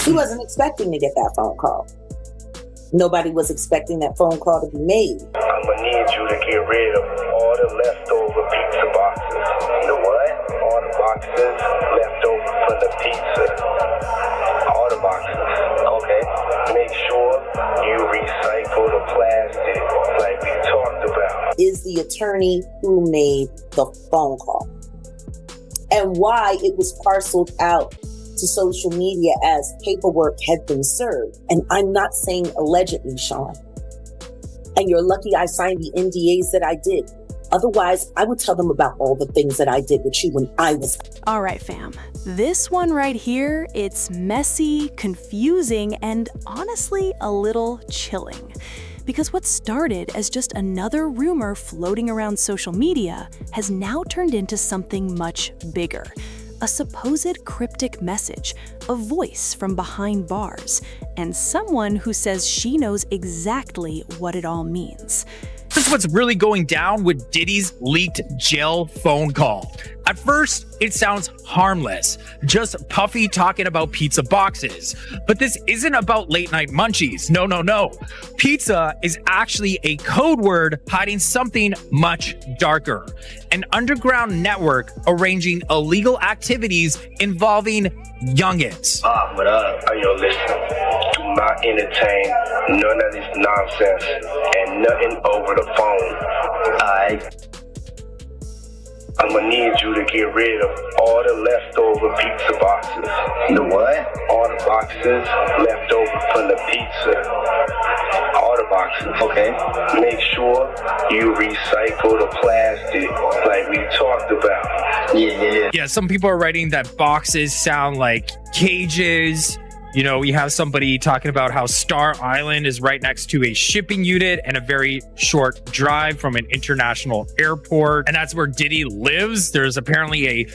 He wasn't expecting to get that phone call. Nobody was expecting that phone call to be made. I'm gonna need you to get rid of all the leftover pizza boxes. You know what? All the boxes left over from the pizza. All the boxes. Okay. Make sure you recycle the plastic like we talked about. Is the attorney who made the phone call, and why it was parceled out to social media as paperwork had been served. And I'm not saying allegedly, Sean. And you're lucky I signed the NDAs that I did. Otherwise, I would tell them about all the things that I did with you when I was... All right, fam. This one right here, it's messy, confusing, and honestly, a little chilling. Because what started as just another rumor floating around social media has now turned into something much bigger. A supposed cryptic message, a voice from behind bars, and someone who says she knows exactly what it all means. This is what's really going down with Diddy's leaked jail phone call. At first, it sounds harmless, just Puffy talking about pizza boxes. But this isn't about late night munchies. No, no, no. Pizza is actually a code word hiding something much darker. An underground network arranging illegal activities involving youngins. What up? Yo, listen. Do not entertain none of this nonsense and nothing over the phone. I'm gonna need you to get rid of all the leftover pizza boxes. The what? All the boxes left over from the pizza. All the boxes. Okay. Make sure you recycle the plastic like we talked about. Yeah, some people are writing that boxes sound like cages. You know, we have somebody talking about how Star Island is right next to a shipping unit and a very short drive from an international airport. And that's where Diddy lives. There's apparently a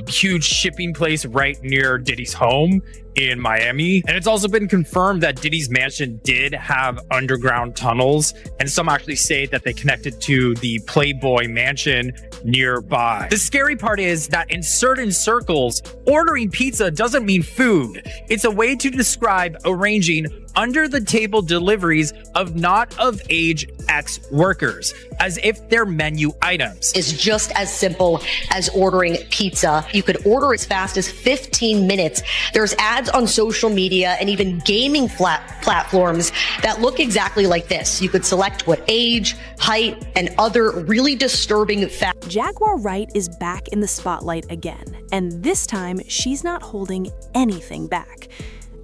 huge shipping place right near Diddy's home in Miami. And it's also been confirmed that Diddy's mansion did have underground tunnels. And some actually say that they connected to the Playboy mansion nearby. The scary part is that in certain circles, ordering pizza doesn't mean food. It's a way to describe arranging under-the-table deliveries of not-of-age ex-workers, as if they're menu items. Is just as simple as ordering pizza. You could order as fast as 15 minutes. There's ads on social media and even gaming platforms that look exactly like this. You could select what age, height, and other really disturbing facts. Jaguar Wright is back in the spotlight again, and this time she's not holding anything back.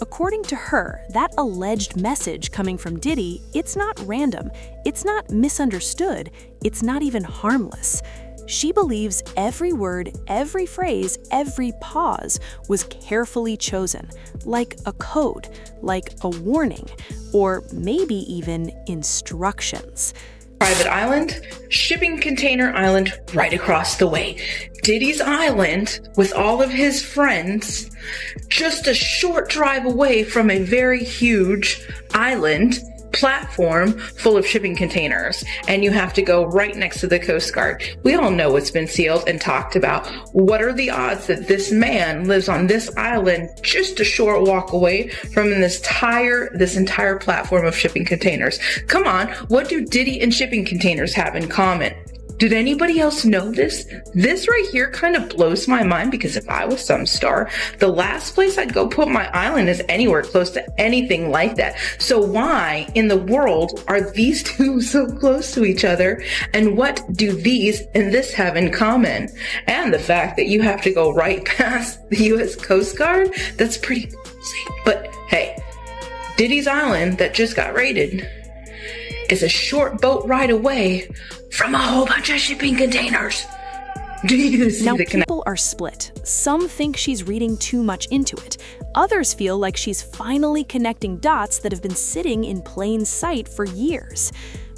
According to her, that alleged message coming from Diddy, it's not random, it's not misunderstood, it's not even harmless. She believes every word, every phrase, every pause was carefully chosen, like a code, like a warning, or maybe even instructions. Private island, shipping container island right across the way. Diddy's island with all of his friends, just a short drive away from a very huge island platform full of shipping containers, and you have to go right next to the Coast Guard. We all know what's been sealed and talked about. What are the odds that this man lives on this island just a short walk away from this entire platform of shipping containers? Come on, what do Diddy and shipping containers have in common? Did anybody else know this? This right here kind of blows my mind, because if I was some star, the last place I'd go put my island is anywhere close to anything like that. So why in the world are these two so close to each other? And what do these and this have in common? And the fact that you have to go right past the U.S. Coast Guard, that's pretty crazy. But hey, Diddy's island that just got raided is a short boat ride away from a whole bunch of shipping containers. Do you see now, the connection? People are split. Some think she's reading too much into it. Others feel like she's finally connecting dots that have been sitting in plain sight for years.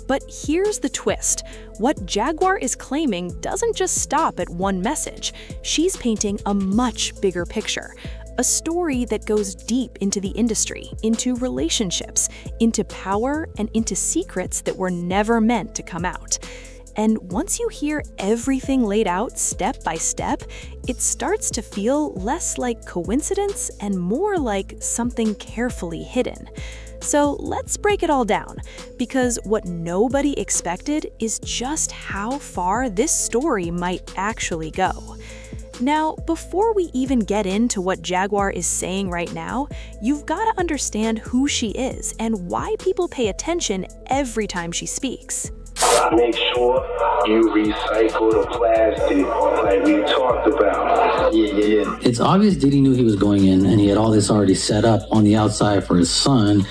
But here's the twist. What Jaguar is claiming doesn't just stop at one message. She's painting a much bigger picture. A story that goes deep into the industry, into relationships, into power, and into secrets that were never meant to come out. And once you hear everything laid out step by step, it starts to feel less like coincidence and more like something carefully hidden. So let's break it all down, because what nobody expected is just how far this story might actually go. Now, before we even get into what Jaguar is saying right now, you've got to understand who she is and why people pay attention every time she speaks. Make sure you recycle the plastic like we talked about. Yeah. It's obvious Diddy knew he was going in, and he had all this already set up on the outside for his son.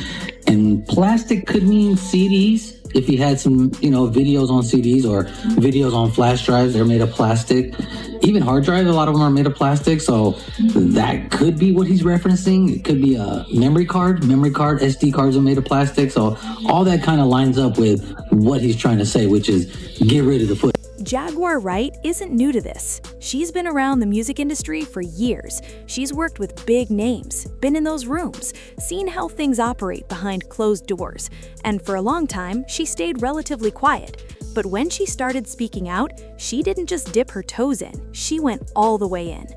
And plastic could mean CDs. If he had some, videos on CDs or videos on flash drives, they're made of plastic. Even hard drives, a lot of them are made of plastic. So that could be what he's referencing. It could be a memory card, SD cards are made of plastic. So all that kind of lines up with what he's trying to say, which is get rid of the foot. Jaguar Wright isn't new to this. She's been around the music industry for years. She's worked with big names, been in those rooms, seen how things operate behind closed doors. And for a long time, she stayed relatively quiet. But when she started speaking out, she didn't just dip her toes in, she went all the way in.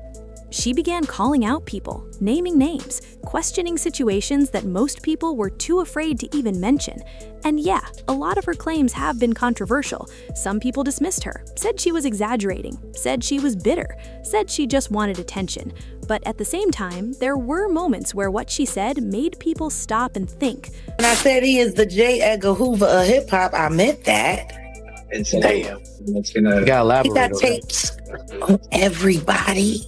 She began calling out people, naming names, questioning situations that most people were too afraid to even mention. And yeah, a lot of her claims have been controversial. Some people dismissed her, said she was exaggerating, said she was bitter, said she just wanted attention. But at the same time, there were moments where what she said made people stop and think. When I said he is the J. Edgar Hoover of hip-hop, I meant that. Damn. You gotta elaborate. He got tapes on everybody.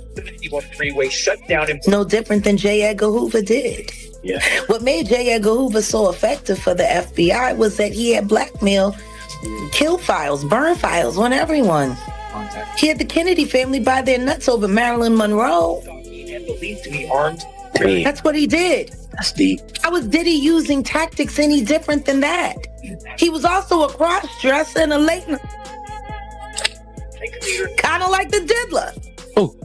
Freeway shutdown. No different than J. Edgar Hoover did. Yeah. What made J. Edgar Hoover so effective for the FBI was that he had blackmail, kill files, burn files on everyone. He had the Kennedy family buy their nuts over Marilyn Monroe. Believed to be armed. That's what he did. That's deep. How was Diddy using tactics any different than that? He was also a cross-dresser and a late night. Kind of like the Diddler. Oh.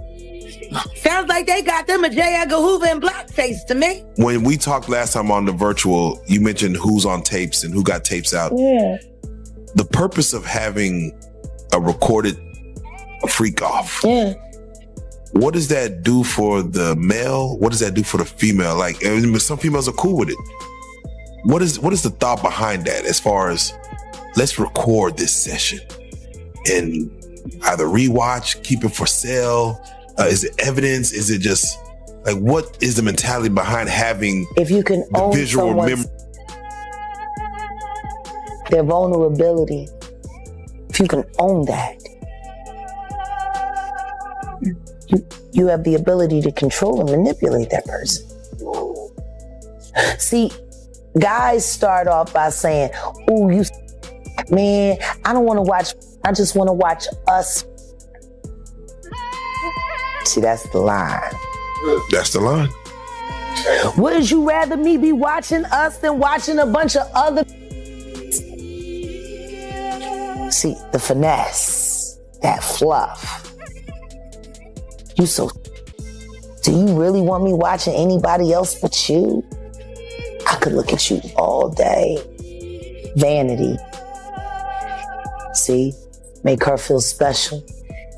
Sounds like they got them a J. Edgar Hoover in blackface to me. When we talked last time on the virtual, you mentioned who's on tapes and who got tapes out. Yeah. The purpose of having a recorded freak off. Yeah. What does that do for the male? What does that do for the female? Like, some females are cool with it. What is the thought behind that as far as let's record this session and either rewatch, keep it for sale? Is it evidence? Is it just like, what is the mentality behind having If you can the own visual someone's their vulnerability, if you can own that, you have the ability to control and manipulate that person. See, guys start off by saying, "Ooh, man, I don't want to watch. I just want to watch us." See, that's the line. That's the line. Would you rather me be watching us than watching a bunch of other? See, the finesse, that fluff. Do you really want me watching anybody else but you? I could look at you all day. Vanity. See? Make her feel special.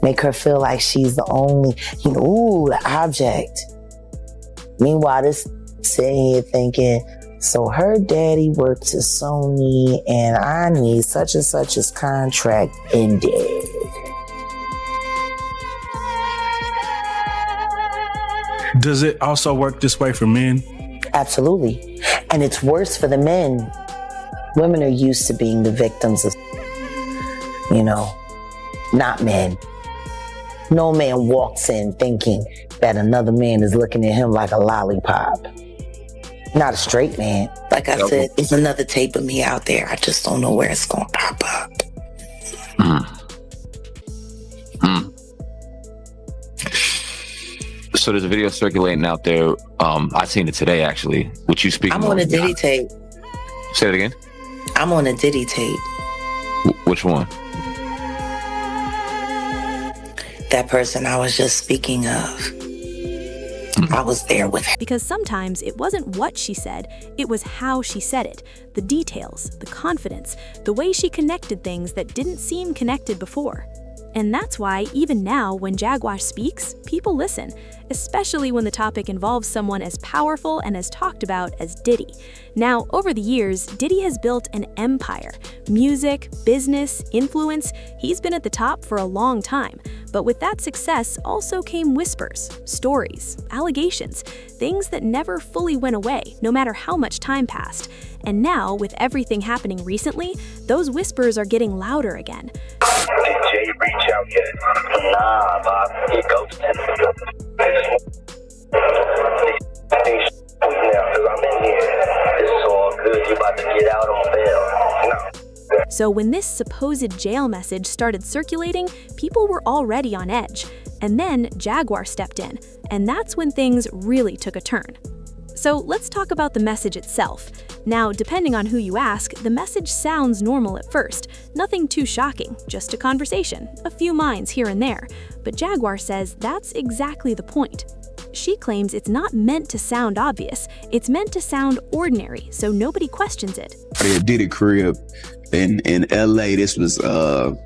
Make her feel like she's the only, the object. Meanwhile, this sitting here thinking, so her daddy works at Sony and I need such and such's contract ended. Does it also work this way for men? Absolutely. And it's worse for the men. Women are used to being the victims of, not men. No man walks in thinking that another man is looking at him like a lollipop. Not a straight man. Like I said, there's another tape of me out there. I just don't know where it's going to pop up. So there's a video circulating out there. I seen it today, actually. What you speaking? I'm on a Diddy tape. Say it again. I'm on a Diddy tape. Which one? That person I was just speaking of. I was there with her. Because sometimes it wasn't what she said, it was how she said it. The details, the confidence, the way she connected things that didn't seem connected before. And that's why even now when Jaguar speaks, people listen, especially when the topic involves someone as powerful and as talked about as Diddy. Now, over the years, Diddy has built an empire. Music, business, influence, he's been at the top for a long time. But with that success also came whispers, stories, allegations, things that never fully went away, no matter how much time passed. And now, with everything happening recently, those whispers are getting louder again. Did Jay reach out yet? Nah, Bob. He ghosted him. Now, because I'm in here. It's all good. You about to get out on bail. No. So when this supposed jail message started circulating, people were already on edge. And then Jaguar stepped in, and that's when things really took a turn. So let's talk about the message itself. Now, depending on who you ask, the message sounds normal at first. Nothing too shocking, just a conversation, a few lines here and there. But Jaguar says that's exactly the point. She claims it's not meant to sound obvious, it's meant to sound ordinary, so nobody questions it. They did a crib in LA. This was the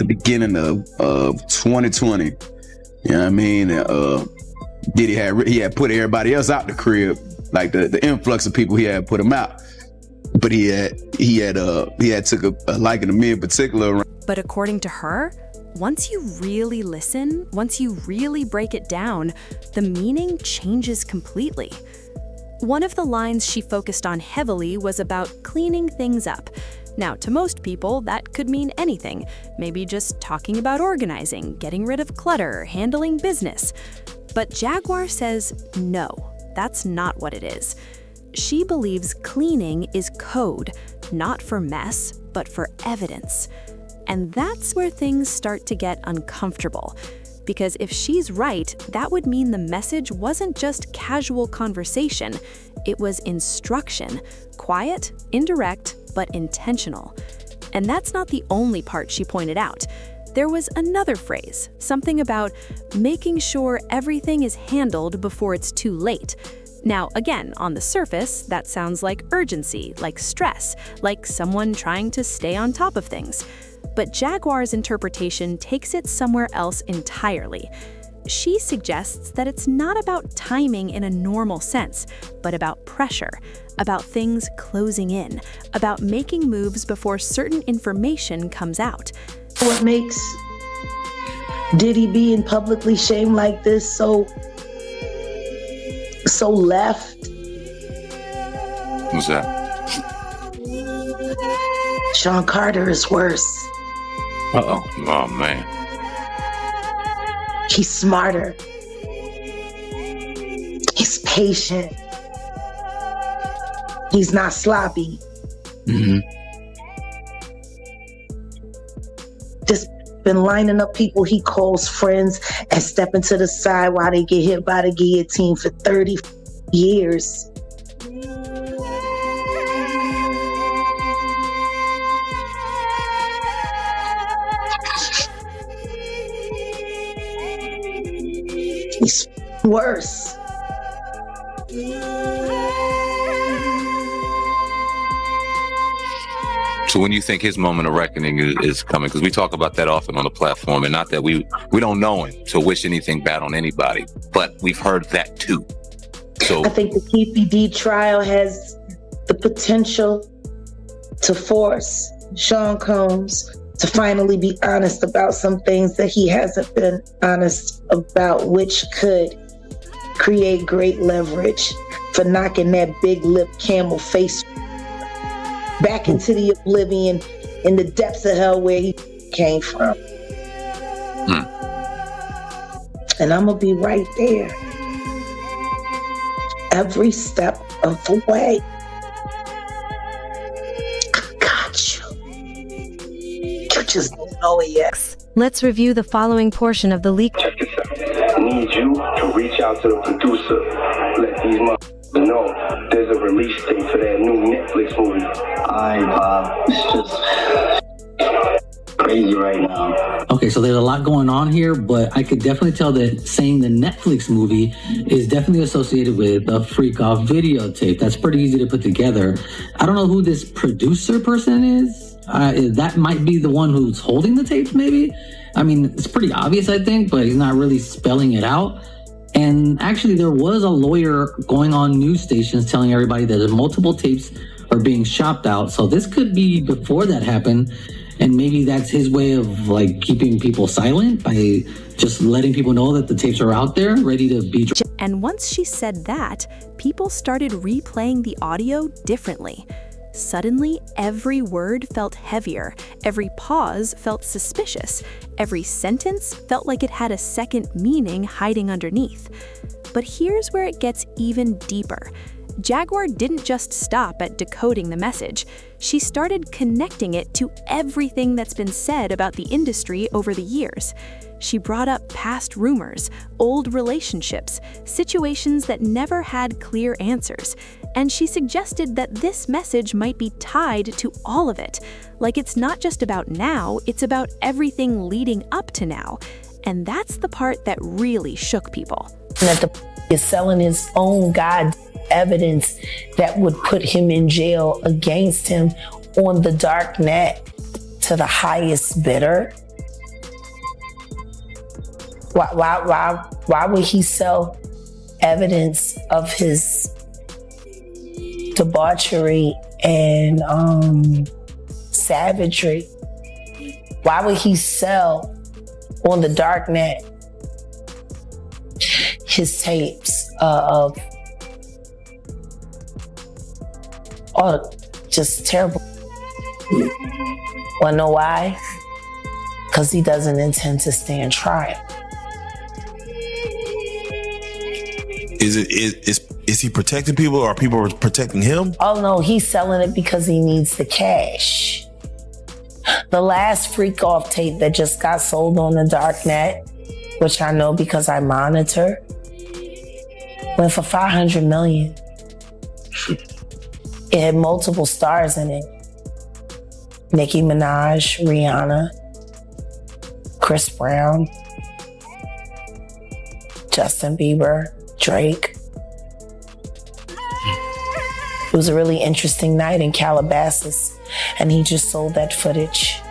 beginning of 2020. You know what I mean? Diddy had put everybody else out the crib, like the influx of people he had put them out. But he had took a liking to me in particular. But according to her, once you really listen, once you really break it down, the meaning changes completely. One of the lines she focused on heavily was about cleaning things up. Now, to most people, that could mean anything. Maybe just talking about organizing, getting rid of clutter, handling business. But Jaguar says no, that's not what it is. She believes cleaning is code, not for mess, but for evidence. And that's where things start to get uncomfortable. Because if she's right, that would mean the message wasn't just casual conversation, it was instruction, quiet, indirect, but intentional. And that's not the only part she pointed out. There was another phrase, something about making sure everything is handled before it's too late. Now, again, on the surface, that sounds like urgency, like stress, like someone trying to stay on top of things. But Jaguar's interpretation takes it somewhere else entirely. She suggests that it's not about timing in a normal sense, but about pressure, about things closing in, about making moves before certain information comes out. What makes Diddy being publicly shamed like this so left? What's that? Sean Carter is worse. Uh-oh. Oh, man. He's smarter. He's patient. He's not sloppy. Mm-hmm. Just been lining up people he calls friends and stepping to the side while they get hit by the guillotine for 30 years. He's worse. So when you think his moment of reckoning is coming, because we talk about that often on the platform, and not that we don't know him to wish anything bad on anybody, but we've heard that too. So I think the PPD trial has the potential to force Sean Combs to finally be honest about some things that he hasn't been honest about, which could create great leverage for knocking that big lip camel face back into the oblivion in the depths of hell where he came from. And I'm gonna be right there every step of the way. I got you. You just don't know it yet. Let's review the following portion of the leak. Check this out. I need you to reach out to the producer. Let these motherfuckers know there's a release date for that new Netflix movie. Alright, Bob. It's just... crazy right now. Okay, so there's a lot going on here, but I could definitely tell that saying the Netflix movie is definitely associated with a freak off videotape. That's pretty easy to put together. I don't know who this producer person is. That might be the one who's holding the tapes, maybe. I mean, it's pretty obvious, I think, but he's not really spelling it out. And actually, there was a lawyer going on news stations telling everybody that multiple tapes are being shopped out. So this could be before that happened. And maybe that's his way of like keeping people silent by just letting people know that the tapes are out there ready to be. And once she said that, people started replaying the audio differently. Suddenly, every word felt heavier, every pause felt suspicious, every sentence felt like it had a second meaning hiding underneath. But here's where it gets even deeper. Jaguar didn't just stop at decoding the message. She started connecting it to everything that's been said about the industry over the years. She brought up past rumors, old relationships, situations that never had clear answers, and she suggested that this message might be tied to all of it. Like it's not just about now, it's about everything leading up to now. And that's the part that really shook people. That the is selling his own God evidence that would put him in jail against him on the dark net to the highest bidder. Why would he sell evidence of his debauchery and savagery? Why would he sell on the dark net his tapes of just terrible? Wanna know why? Because he doesn't intend to stand trial. Is he protecting people, or are people protecting him? Oh no, he's selling it because he needs the cash. The last freak off tape that just got sold on the dark net, which I know because I monitor, went for $500 million. It had multiple stars in it. Nicki Minaj, Rihanna, Chris Brown, Justin Bieber, Drake. It was a really interesting night in Calabasas, and he just sold that footage.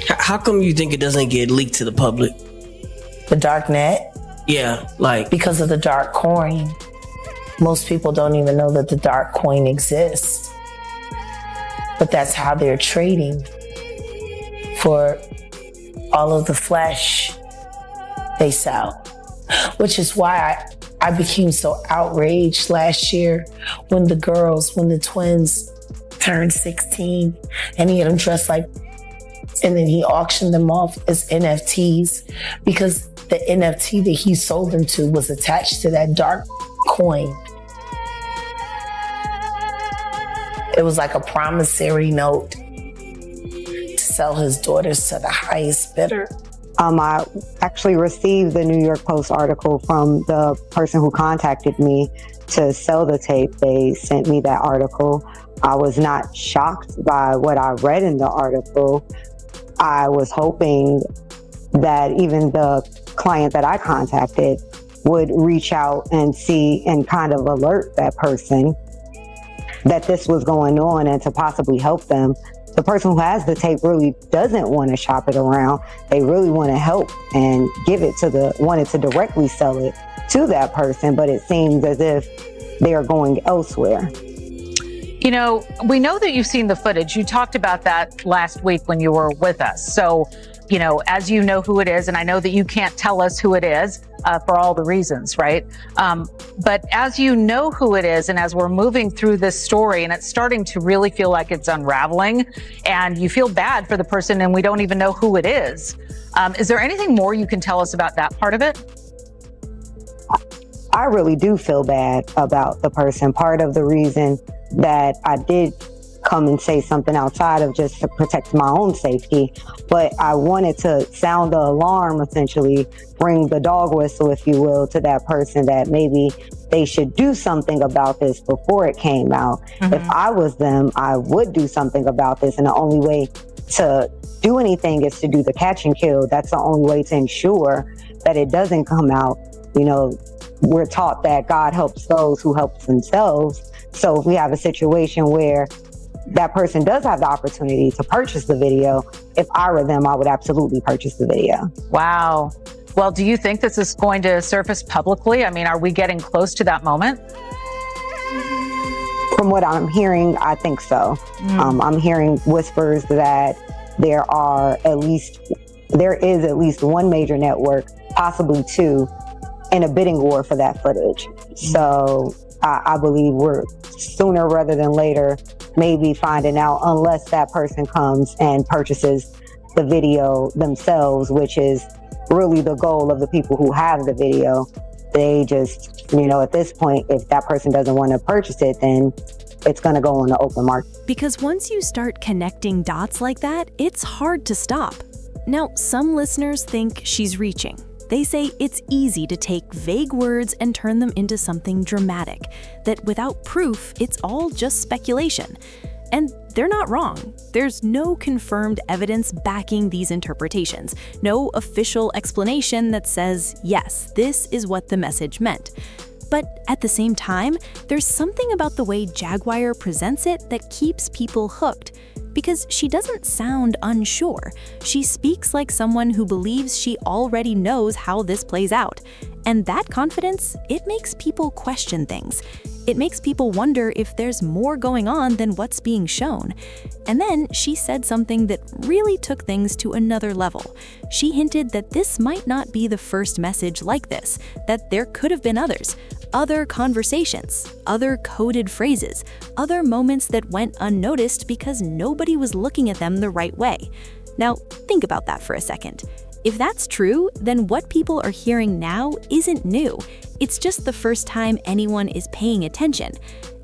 How come you think it doesn't get leaked to the public? The dark net? Yeah, like... Because of the dark coin. Most people don't even know that the dark coin exists. But that's how they're trading for all of the flesh they sell. Which is why I became so outraged last year when the twins turned 16 and he had them dressed like, and then he auctioned them off as NFTs because the NFT that he sold them to was attached to that dark coin. It was like a promissory note to sell his daughters to the highest bidder. I actually received the New York Post article from the person who contacted me to sell the tape. They sent me that article. I was not shocked by what I read in the article. I was hoping that even the client that I contacted would reach out and see and kind of alert that person that this was going on and to possibly help them. The person who has the tape really doesn't want to shop it around. They really want to help and wanted to directly sell it to that person, but it seems as if they are going elsewhere. You know, we know that you've seen the footage. You talked about that last week when you were with us. So, you know, as you know who it is, and I know that you can't tell us who it is for all the reasons, right? But as you know who it is, and as we're moving through this story, and it's starting to really feel like it's unraveling, and you feel bad for the person, and we don't even know who it is there anything more you can tell us about that part of it? I really do feel bad about the person. Part of the reason that I did come and say something outside of just to protect my own safety, but I wanted to sound the alarm, essentially bring the dog whistle, if you will, to that person that maybe they should do something about this before it came out. Mm-hmm. If I was them, I would do something about this, and the only way to do anything is to do the catch and kill. That's the only way to ensure that it doesn't come out. You know, we're taught that God helps those who help themselves. So if we have a situation where that person does have the opportunity to purchase the video, if I were them, I would absolutely purchase the video. Wow. Well, do you think this is going to surface publicly? I mean, are we getting close to that moment? From what I'm hearing, I think so. I'm hearing whispers that there is at least one major network, possibly two, in a bidding war for that footage. So I believe we're sooner rather than later maybe finding out, unless that person comes and purchases the video themselves, which is really the goal of the people who have the video. They just, at this point, if that person doesn't want to purchase it, then it's going to go on the open market. Because once you start connecting dots like that, it's hard to stop. Now, some listeners think she's reaching. They say it's easy to take vague words and turn them into something dramatic, that without proof, it's all just speculation. And they're not wrong. There's no confirmed evidence backing these interpretations, no official explanation that says, yes, this is what the message meant. But at the same time, there's something about the way Jaguar presents it that keeps people hooked. Because she doesn't sound unsure. She speaks like someone who believes she already knows how this plays out. And that confidence, it makes people question things. It makes people wonder if there's more going on than what's being shown. And then she said something that really took things to another level. She hinted that this might not be the first message like this, that there could have been others. Other conversations, other coded phrases, other moments that went unnoticed because nobody was looking at them the right way. Now, think about that for a second. If that's true, then what people are hearing now isn't new. It's just the first time anyone is paying attention.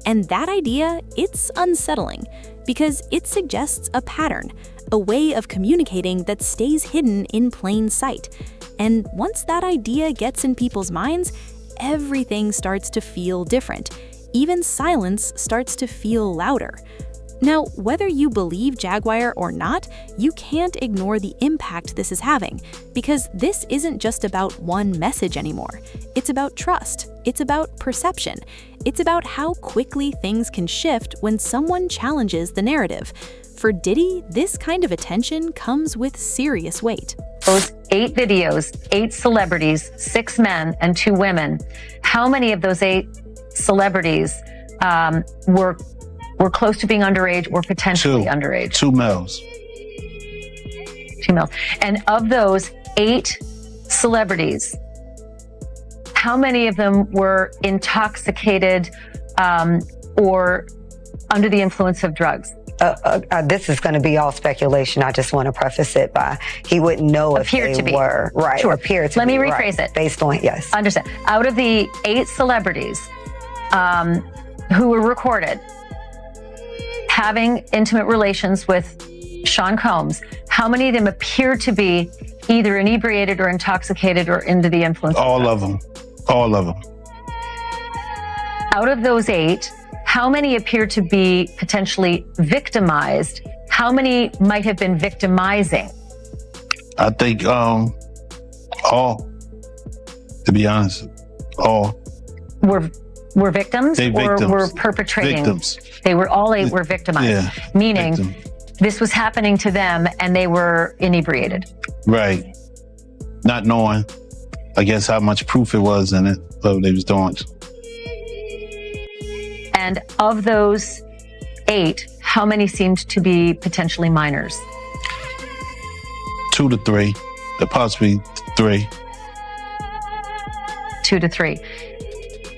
And that idea, it's unsettling because it suggests a pattern, a way of communicating that stays hidden in plain sight. And once that idea gets in people's minds, everything starts to feel different. Even silence starts to feel louder. Now, whether you believe Jaguar or not, you can't ignore the impact this is having, because this isn't just about one message anymore. It's about trust. It's about perception. It's about how quickly things can shift when someone challenges the narrative. For Diddy, this kind of attention comes with serious weight. Those 8 videos, 8 celebrities, 6 men and 2 women. How many of those 8 celebrities were close to being underage or potentially underage? 2 males. 2 males. And of those 8 celebrities, how many of them were intoxicated or under the influence of drugs? This is going to be all speculation. I just want to preface it by he wouldn't know if they were. Right. Sure. Appear to Let be. me rephrase it. Based on, yes. Understand. Out of the 8 celebrities who were recorded having intimate relations with Sean Combs, how many of them appear to be either inebriated or intoxicated or under the influence? All of them. All of them. Out of those 8, how many appear to be potentially victimized? How many might have been victimizing? I think all, to be honest, all. Were victims They or victims. were perpetrating? Victims. They were all 8 were victimized, Yeah, meaning victim. this was happening to them and they were inebriated. Right. Not knowing, I guess, how much proof it was in it, what they was doing. And of those 8, how many seemed to be potentially minors? 2 to 3, possibly 3. 2 to 3.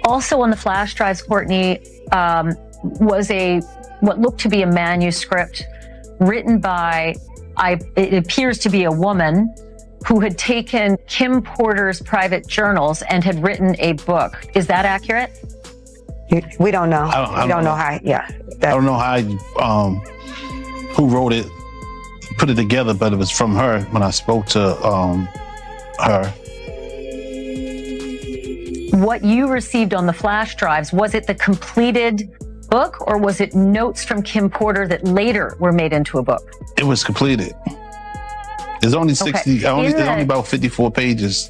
Also on the flash drives, Courtney, was what looked to be a manuscript written by, it appears to be a woman who had taken Kim Porter's private journals and had written a book. Is that accurate? We don't know. We don't know how. Yeah. I don't know how, who wrote it, put it together, but it was from her when I spoke to her. What you received on the flash drives, was it the completed book, or was it notes from Kim Porter that later were made into a book? It was completed. It's only 60, Okay. only about 54 pages.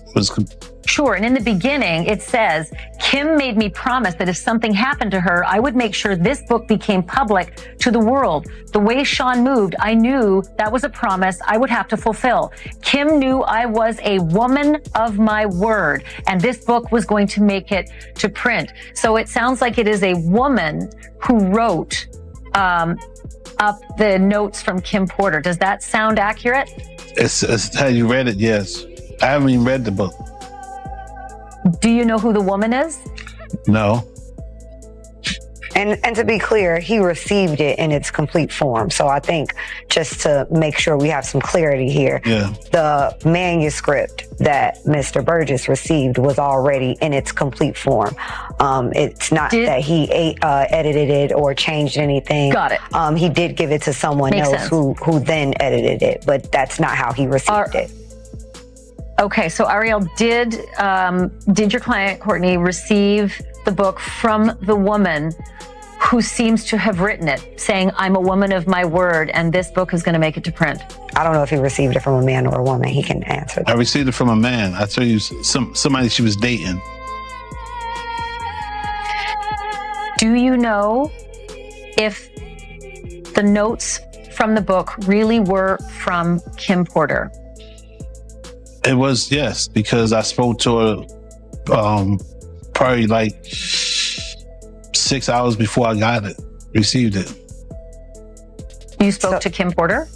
Sure. And in the beginning, it says, Kim made me promise that if something happened to her, I would make sure this book became public to the world. The way Sean moved, I knew that was a promise I would have to fulfill. Kim knew I was a woman of my word, and this book was going to make it to print. So it sounds like it is a woman who wrote up the notes from Kim Porter. Does that sound accurate? It's how you read it, yes. I haven't even read the book. Do you know who the woman is? No. And to be clear, he received it in its complete form. So I think just to make sure we have some clarity here, the manuscript that Mr. Burgess received was already in its complete form. It's not that he edited it or changed anything. Got it. He did give it to someone Makes else sense. who then edited it, but that's not how he received it. Okay, so Ariel, did your client Courtney receive the book from the woman who seems to have written it, saying, I'm a woman of my word, and this book is going to make it to print? I don't know if he received it from a man or a woman. He can answer that. I received it from a man. I tell you, somebody she was dating. Do you know if the notes from the book really were from Kim Porter? It was, yes, because I spoke to her probably like 6 hours before I got it, received it. You spoke to Kim Porter?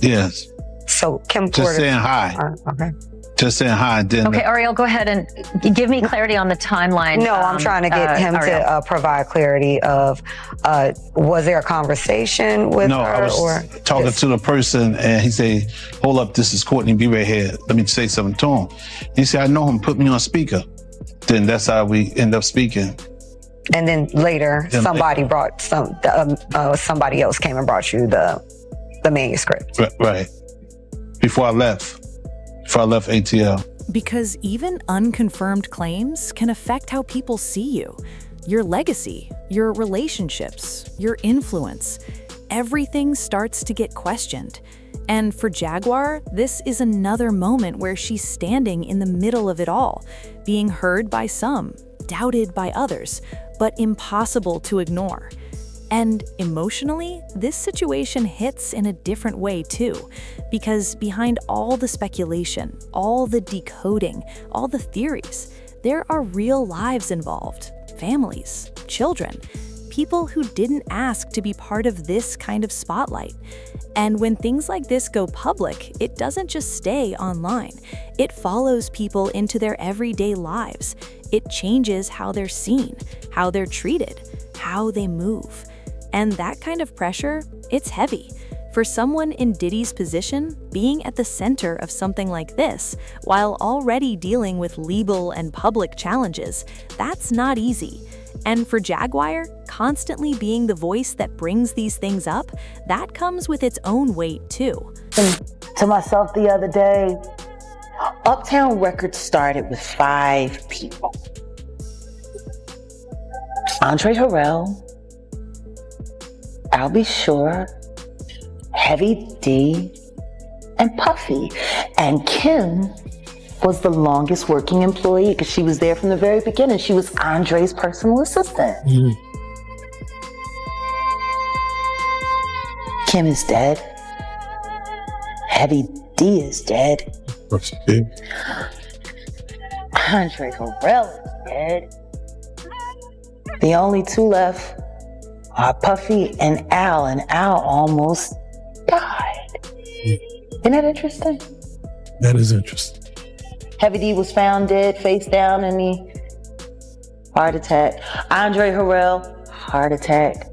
Yes. So Kim Porter. Just saying hi. Okay. Just saying hi. Okay, Ariel, go ahead and give me clarity on the timeline. No, I'm trying to get him to provide clarity of, was there a conversation with No, her? I was talking to the person and he said, hold up, this is Courtney, be right here. Let me say something to him. He said, I know him, put me on speaker. Then that's how we end up speaking. And then later, somebody brought somebody else came and brought you the manuscript. Right. Before I left ATL. Because even unconfirmed claims can affect how people see you, your legacy, your relationships, your influence. Everything starts to get questioned. And for Jaguar, this is another moment where she's standing in the middle of it all, being heard by some, doubted by others, but impossible to ignore. And emotionally, this situation hits in a different way too, because behind all the speculation, all the decoding, all the theories, there are real lives involved, families, children, people who didn't ask to be part of this kind of spotlight. And when things like this go public, it doesn't just stay online. It follows people into their everyday lives. It changes how they're seen, how they're treated, how they move. And that kind of pressure, it's heavy. For someone in Diddy's position, being at the center of something like this, while already dealing with legal and public challenges, that's not easy. And for Jaguar, constantly being the voice that brings these things up, that comes with its own weight too. To myself the other day, Uptown Records started with 5 people. Andre Harrell, I'll Be Sure, Heavy D, and Puffy. And Kim was the longest working employee because she was there from the very beginning. She was Andre's personal assistant. Kim is dead. Heavy D is dead. Andre Harrell is dead. The only 2 left are Puffy and Al almost died. Isn't that interesting? That is interesting. Heavy D was found dead, face down in the heart attack. Andre Harrell, heart attack.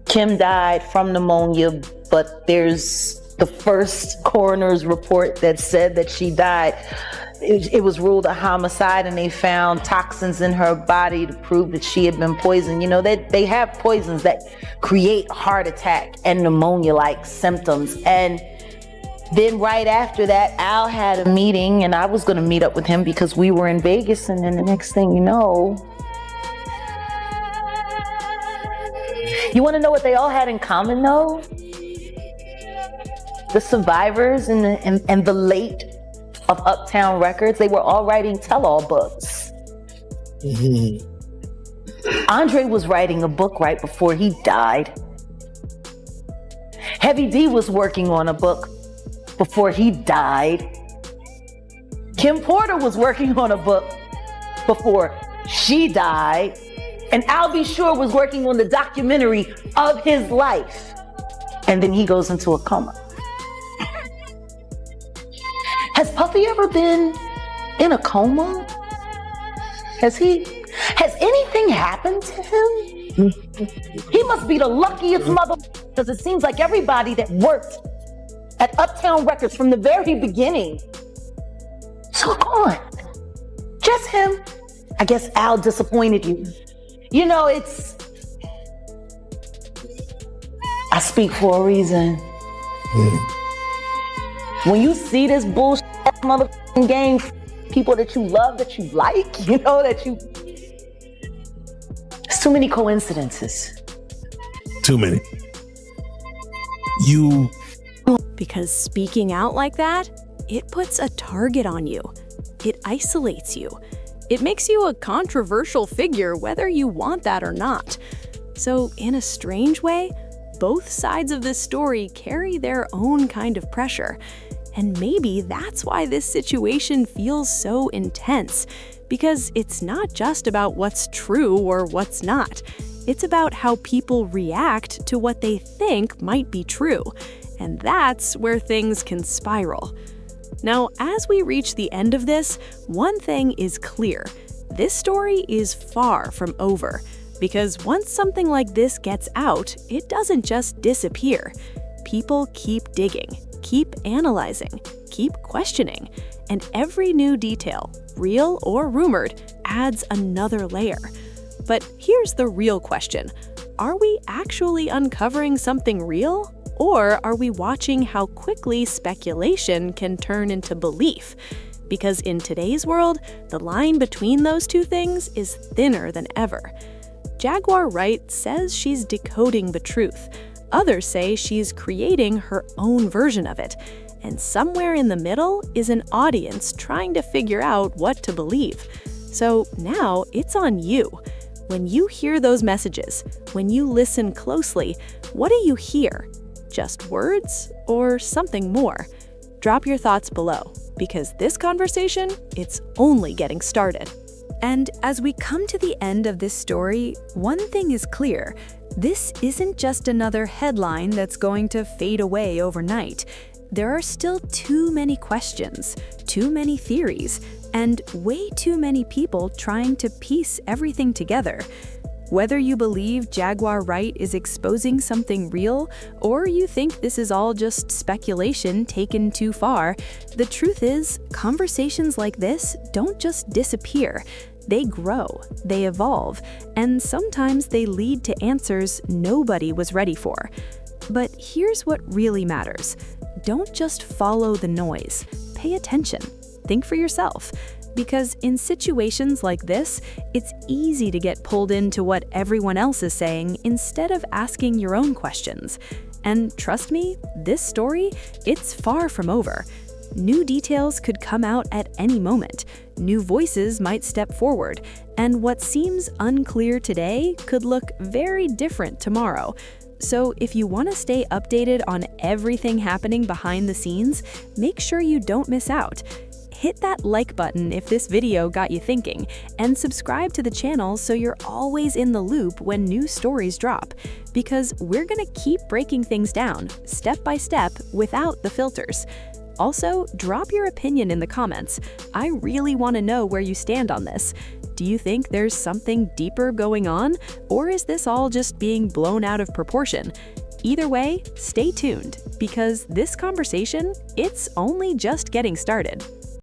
Kim died from pneumonia, but there's the first coroner's report that said that she died. It was ruled a homicide, and they found toxins in her body to prove that she had been poisoned. You know, they have poisons that create heart attack and pneumonia-like symptoms. And then right after that, Al had a meeting, and I was going to meet up with him because we were in Vegas. And then the next thing you know, You want to know what they all had in common, though? The survivors and the late of Uptown Records, they were all writing tell-all books. Andre was writing a book right before he died. Heavy D was working on a book before he died. Kim Porter was working on a book before she died. And Albie Shore was working on the documentary of his life. And then he goes into a coma. Has Puffy ever been in a coma? Has anything happened to him? He must be the luckiest mother, because it seems like everybody that worked at Uptown Records from the very beginning took on. Just him. I guess Al disappointed you. You know, I speak for a reason. When you see this bullshit motherfucking game, people that you love, that you like, you know, it's too many coincidences. Too many. Because speaking out like that, it puts a target on you. It isolates you. It makes you a controversial figure whether you want that or not. So in a strange way, both sides of this story carry their own kind of pressure. And maybe that's why this situation feels so intense, because it's not just about what's true or what's not. It's about how people react to what they think might be true. And that's where things can spiral. Now, as we reach the end of this, one thing is clear. This story is far from over, because once something like this gets out, it doesn't just disappear. People keep digging, keep analyzing, keep questioning, and every new detail, real or rumored, adds another layer. But here's the real question. Are we actually uncovering something real? Or are we watching how quickly speculation can turn into belief? Because in today's world, the line between those two things is thinner than ever. Jaguar Wright says she's decoding the truth. Others say she's creating her own version of it. And somewhere in the middle is an audience trying to figure out what to believe. So now it's on you. When you hear those messages, when you listen closely, what do you hear? Just words or something more? Drop your thoughts below, because this conversation, it's only getting started. And as we come to the end of this story, one thing is clear. This isn't just another headline that's going to fade away overnight. There are still too many questions, too many theories, and way too many people trying to piece everything together. Whether you believe Jaguar Wright is exposing something real, or you think this is all just speculation taken too far, the truth is, conversations like this don't just disappear. They grow, they evolve, and sometimes they lead to answers nobody was ready for. But here's what really matters. Don't just follow the noise. Pay attention. Think for yourself. Because in situations like this, it's easy to get pulled into what everyone else is saying instead of asking your own questions. And trust me, this story, it's far from over. New details could come out at any moment. New voices might step forward. And what seems unclear today could look very different tomorrow. So if you want to stay updated on everything happening behind the scenes, make sure you don't miss out. Hit that like button if this video got you thinking, and subscribe to the channel so you're always in the loop when new stories drop. Because we're gonna keep breaking things down, step by step, without the filters. Also, drop your opinion in the comments. I really want to know where you stand on this. Do you think there's something deeper going on, or is this all just being blown out of proportion? Either way, stay tuned, because this conversation, it's only just getting started.